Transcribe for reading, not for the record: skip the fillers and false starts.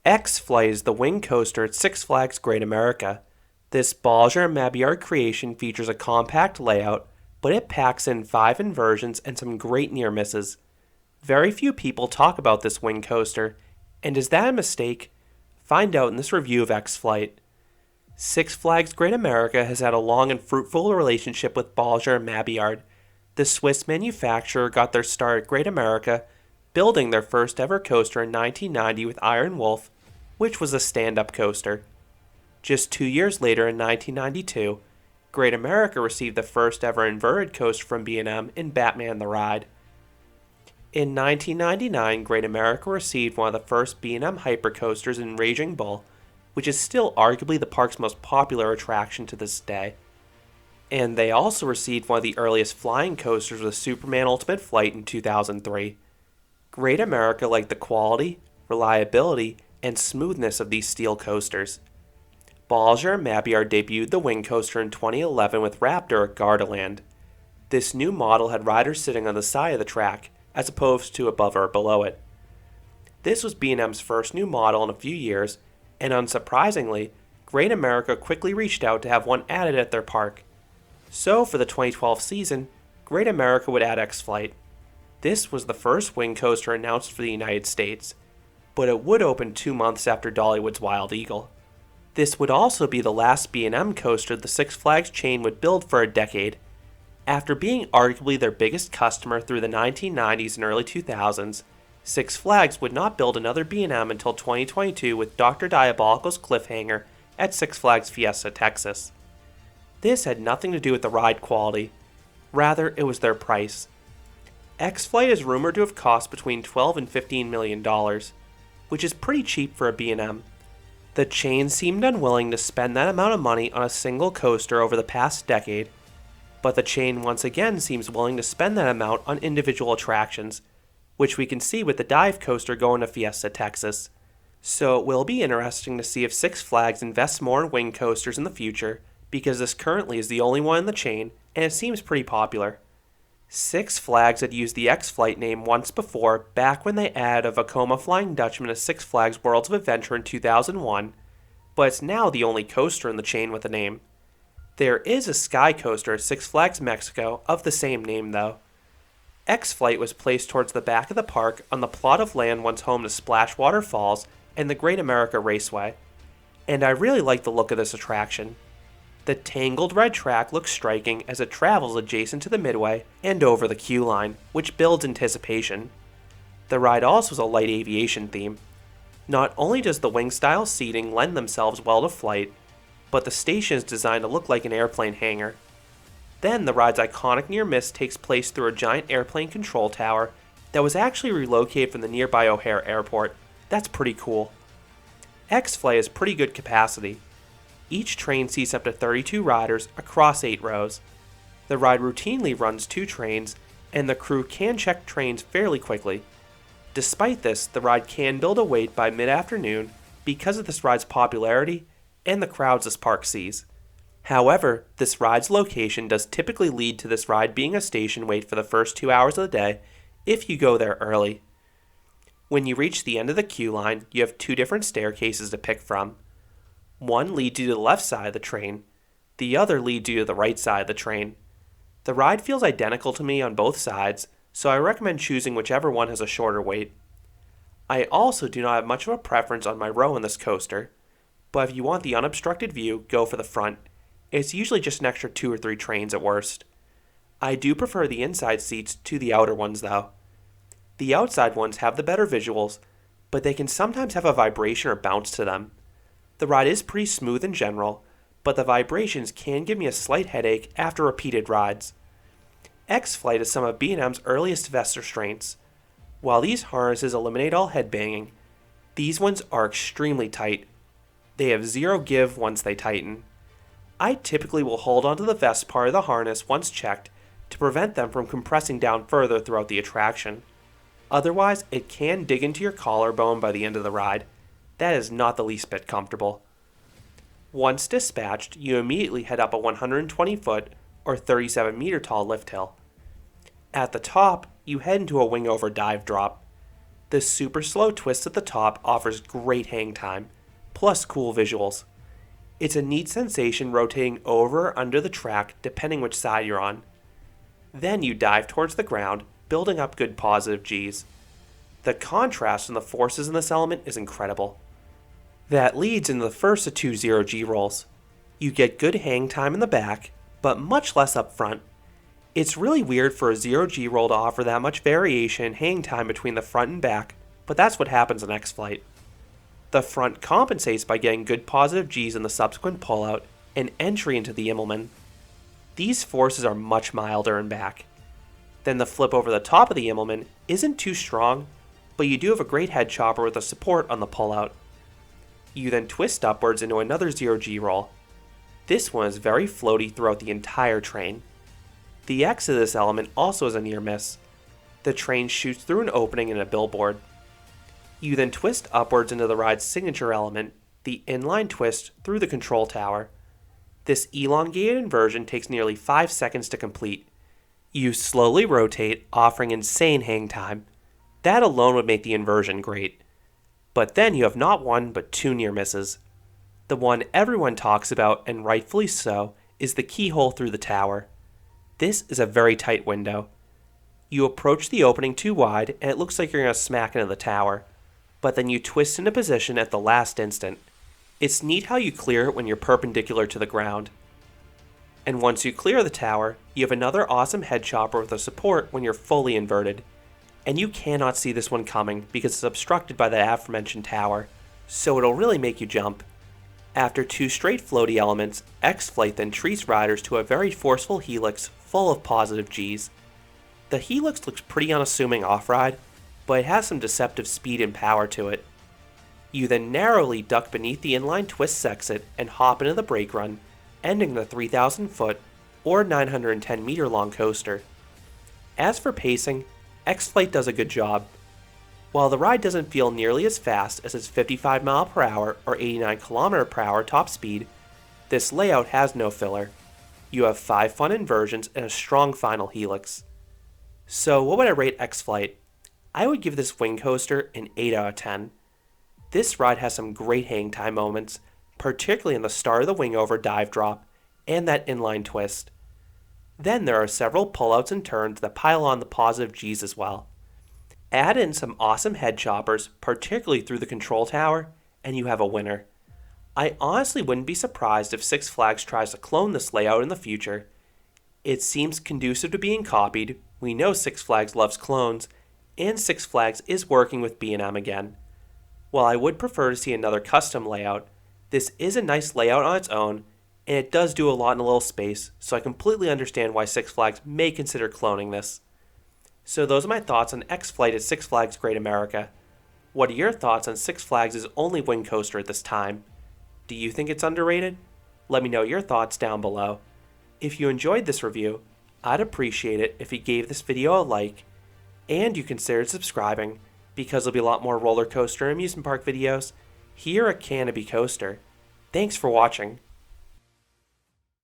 X-Flight is the wing coaster at Six Flags Great America. This Balger and Mabillard creation features a compact layout, but it packs in 5 inversions and some great near misses. Very few people talk about this wing coaster, and is that a mistake? Find out in this review of X-Flight. Six Flags Great America has had a long and fruitful relationship with Balger and Mabillard. The Swiss manufacturer got their start at Great America, building their first ever coaster in 1990 with Iron Wolf, which was a stand-up coaster. Just 2 years later in 1992, Great America received the first ever inverted coaster from B&M in Batman the Ride. In 1999, Great America received one of the first B&M hypercoasters in Raging Bull, which is still arguably the park's most popular attraction to this day. And they also received one of the earliest flying coasters with Superman Ultimate Flight in 2003. Great America liked the quality, reliability, and smoothness of these steel coasters. Balger and Mabillard debuted the wing coaster in 2011 with Raptor at Gardaland. This new model had riders sitting on the side of the track, as opposed to above or below it. This was B&M's first new model in a few years, and unsurprisingly, Great America quickly reached out to have one added at their park. So for the 2012 season, Great America would add X-Flight. This was the first wing coaster announced for the United States, but it would open 2 months after Dollywood's Wild Eagle. This would also be the last B&M coaster the Six Flags chain would build for a decade. After being arguably their biggest customer through the 1990s and early 2000s, Six Flags would not build another B&M until 2022 with Dr. Diabolical's Cliffhanger at Six Flags Fiesta, Texas. This had nothing to do with the ride quality. Rather, it was their price. X-Flight is rumored to have cost between $12 and $15 million, which is pretty cheap for a B&M. The chain seemed unwilling to spend that amount of money on a single coaster over the past decade, but the chain once again seems willing to spend that amount on individual attractions, which we can see with the dive coaster going to Fiesta, Texas. So it will be interesting to see if Six Flags invests more in wing coasters in the future, because this currently is the only one in the chain, and it seems pretty popular. Six Flags had used the X-Flight name once before, back when they added a Vekoma Flying Dutchman to Six Flags Worlds of Adventure in 2001, but it's now the only coaster in the chain with the name. There is a Sky Coaster at Six Flags Mexico of the same name though. X-Flight was placed towards the back of the park on the plot of land once home to Splashwater Falls and the Great America Raceway, and I really like the look of this attraction. The tangled red track looks striking as it travels adjacent to the midway and over the queue line, which builds anticipation. The ride also has a light aviation theme. Not only does the wing-style seating lend themselves well to flight, but the station is designed to look like an airplane hangar. Then the ride's iconic near miss takes place through a giant airplane control tower that was actually relocated from the nearby O'Hare Airport. That's pretty cool. X-Flight has pretty good capacity. Each train seats up to 32 riders across 8 rows. The ride routinely runs 2 trains, and the crew can check trains fairly quickly. Despite this, the ride can build a wait by mid-afternoon because of this ride's popularity and the crowds this park sees. However, this ride's location does typically lead to this ride being a station wait for the first 2 hours of the day if you go there early. When you reach the end of the queue line, you have 2 different staircases to pick from. One leads you to the left side of the train, the other leads you to the right side of the train. The ride feels identical to me on both sides, so I recommend choosing whichever one has a shorter wait. I also do not have much of a preference on my row in this coaster, but if you want the unobstructed view, go for the front. It's usually just an extra 2 or 3 trains at worst. I do prefer the inside seats to the outer ones though. The outside ones have the better visuals, but they can sometimes have a vibration or bounce to them. The ride is pretty smooth in general, but the vibrations can give me a slight headache after repeated rides. X-Flight is some of B&M's earliest vest restraints. While these harnesses eliminate all headbanging, these ones are extremely tight. They have zero give once they tighten. I typically will hold onto the vest part of the harness once checked to prevent them from compressing down further throughout the attraction. Otherwise, it can dig into your collarbone by the end of the ride. That is not the least bit comfortable. Once dispatched, you immediately head up a 120-foot or 37-meter tall lift hill. At the top, you head into a wing-over dive drop. The super slow twist at the top offers great hang time, plus cool visuals. It's a neat sensation rotating over or under the track depending which side you're on. Then you dive towards the ground, building up good positive Gs. The contrast in the forces in this element is incredible. That leads into the first of two 0G rolls. You get good hang time in the back, but much less up front. It's really weird for a 0G roll to offer that much variation in hang time between the front and back, but that's what happens in X-Flight. The front compensates by getting good positive Gs in the subsequent pullout and entry into the Immelmann. These forces are much milder in back. Then the flip over the top of the Immelmann isn't too strong, but you do have a great head chopper with a support on the pullout. You then twist upwards into another 0G roll. This one is very floaty throughout the entire train. The exit of this element also is a near miss. The train shoots through an opening in a billboard. You then twist upwards into the ride's signature element, the inline twist through the control tower. This elongated inversion takes nearly 5 seconds to complete. You slowly rotate, offering insane hang time. That alone would make the inversion great. But then you have not one but two near misses. The one everyone talks about, and rightfully so, is the keyhole through the tower. This is a very tight window. You approach the opening too wide and it looks like you're going to smack into the tower, but then you twist into position at the last instant. It's neat how you clear it when you're perpendicular to the ground. And once you clear the tower, you have another awesome head chopper with a support when you're fully inverted. And you cannot see this one coming because it's obstructed by the aforementioned tower, so it'll really make you jump. After two straight floaty elements, X-Flight then treats riders to a very forceful helix full of positive Gs. The helix looks pretty unassuming off-ride, but it has some deceptive speed and power to it. You then narrowly duck beneath the inline twist's exit and hop into the brake run, ending the 3,000 foot or 910 meter long coaster. As for pacing, X-Flight does a good job. While the ride doesn't feel nearly as fast as its 55 mph or 89 km/h top speed, this layout has no filler. You have 5 fun inversions and a strong final helix. So what would I rate X-Flight? I would give this wing coaster an 8 out of 10. This ride has some great hang time moments, particularly in the start of the wing over dive drop and that inline twist. Then there are several pullouts and turns that pile on the positive Gs as well. Add in some awesome head choppers, particularly through the control tower, and you have a winner. I honestly wouldn't be surprised if Six Flags tries to clone this layout in the future. It seems conducive to being copied, we know Six Flags loves clones, and Six Flags is working with B&M again. While I would prefer to see another custom layout, this is a nice layout on its own, and it does do a lot in a little space, so I completely understand why Six Flags may consider cloning this. So those are my thoughts on X-Flight at Six Flags Great America. What are your thoughts on Six Flags' only wing coaster at this time? Do you think it's underrated? Let me know your thoughts down below. If you enjoyed this review, I'd appreciate it if you gave this video a like, and you considered subscribing, because there'll be a lot more roller coaster and amusement park videos here at Canopy Coaster. Thanks for watching.